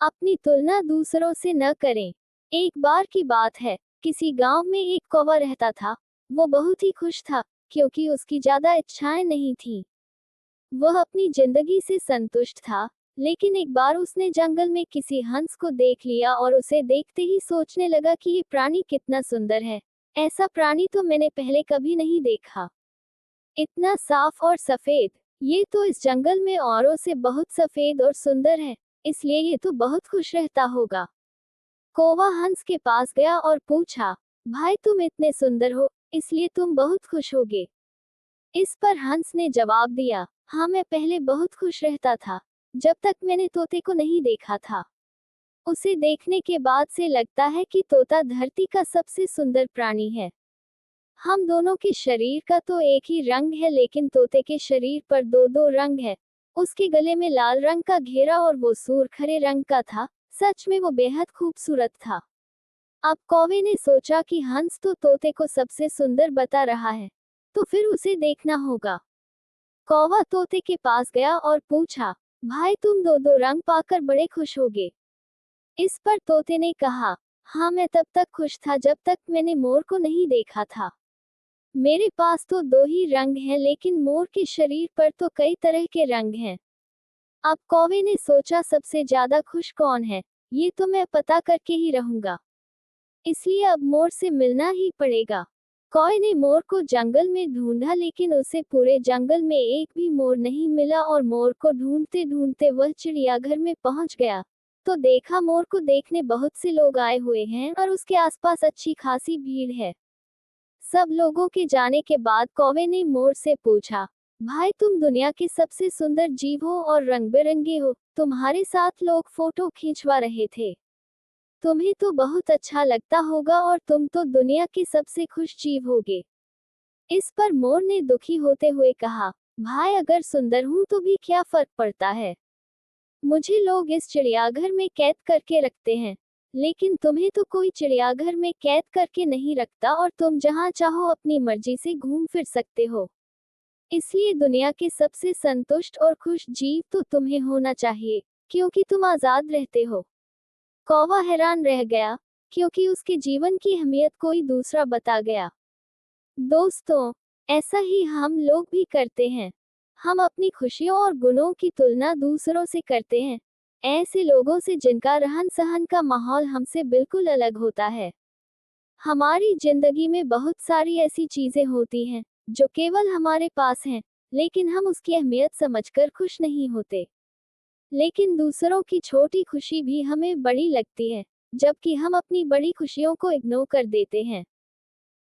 अपनी तुलना दूसरों से न करें। एक बार की बात है, किसी गांव में एक कौवा रहता था। वो बहुत ही खुश था, क्योंकि उसकी ज्यादा इच्छाएं नहीं थी। वह अपनी जिंदगी से संतुष्ट था। लेकिन एक बार उसने जंगल में किसी हंस को देख लिया और उसे देखते ही सोचने लगा कि ये प्राणी कितना सुंदर है। ऐसा प्राणी तो मैंने पहले कभी नहीं देखा। इतना साफ और सफेद। ये तो इस जंगल में औरों से बहुत सफेद और सुंदर है, इसलिए ये तो बहुत खुश रहता होगा। कौवा हंस के पास गया और पूछा, भाई तुम इतने सुंदर हो, इसलिए तुम बहुत खुश होगे। इस पर हंस ने जवाब दिया, हाँ मैं पहले बहुत खुश रहता था, जब तक मैंने तोते को नहीं देखा था। उसे देखने के बाद से लगता है कि तोता धरती का सबसे सुंदर प्राणी है। हम दोनों के शरीर का तो एक ही रंग है, लेकिन तोते के शरीर पर दो दो रंग है। उसके गले में लाल रंग का घेरा और वो सूरखरे रंग का था। सच में वो बेहद खूबसूरत था। अब कौवे ने सोचा कि हंस तो तोते को सबसे सुंदर बता रहा है, तो फिर उसे देखना होगा। कौवा तोते के पास गया और पूछा, भाई तुम दो दो रंग पाकर बड़े खुश होगे। इस पर तोते ने कहा, हाँ मैं तब तक खुश था जब तक मैंने मोर को नहीं देखा था। मेरे पास तो दो ही रंग हैं, लेकिन मोर के शरीर पर तो कई तरह के रंग हैं। अब कौवे ने सोचा सबसे ज्यादा खुश कौन है, ये तो मैं पता करके ही रहूंगा। इसलिए अब मोर से मिलना ही पड़ेगा। कौवे ने मोर को जंगल में ढूंढा, लेकिन उसे पूरे जंगल में एक भी मोर नहीं मिला और मोर को ढूंढते ढूंढते वह चिड़ियाघर में पहुंच गया। तो देखा मोर को देखने बहुत से लोग आए हुए हैं और उसके आसपास अच्छी खासी भीड़ है। सब लोगों के जाने के बाद कौवे ने मोर से पूछा, भाई तुम दुनिया के सबसे सुंदर जीव हो और रंग बिरंगे हो, तुम्हारे साथ लोग फोटो खींचवा रहे थे। तुम्हें तो बहुत अच्छा लगता होगा और तुम तो दुनिया के सबसे खुश जीव होगे। इस पर मोर ने दुखी होते हुए कहा, भाई अगर सुंदर हूं तो भी क्या फर्क पड़ता है। मुझे लोग इस चिड़ियाघर में कैद करके रखते हैं, लेकिन तुम्हें तो कोई चिड़ियाघर में कैद करके नहीं रखता और तुम जहां चाहो अपनी मर्जी से घूम फिर सकते हो। इसलिए दुनिया के सबसे संतुष्ट और खुश जीव तो तुम्हें होना चाहिए, क्योंकि तुम आजाद रहते हो। कौवा हैरान रह गया, क्योंकि उसके जीवन की अहमियत कोई दूसरा बता गया। दोस्तों, ऐसा ही हम लोग भी करते हैं। हम अपनी खुशियों और गुणों की तुलना दूसरों से करते हैं, ऐसे लोगों से जिनका रहन सहन का माहौल हमसे बिल्कुल अलग होता है। हमारी जिंदगी में बहुत सारी ऐसी चीजें होती हैं जो केवल हमारे पास हैं, लेकिन हम उसकी अहमियत समझकर खुश नहीं होते। लेकिन दूसरों की छोटी खुशी भी हमें बड़ी लगती है, जबकि हम अपनी बड़ी खुशियों को इग्नोर कर देते हैं।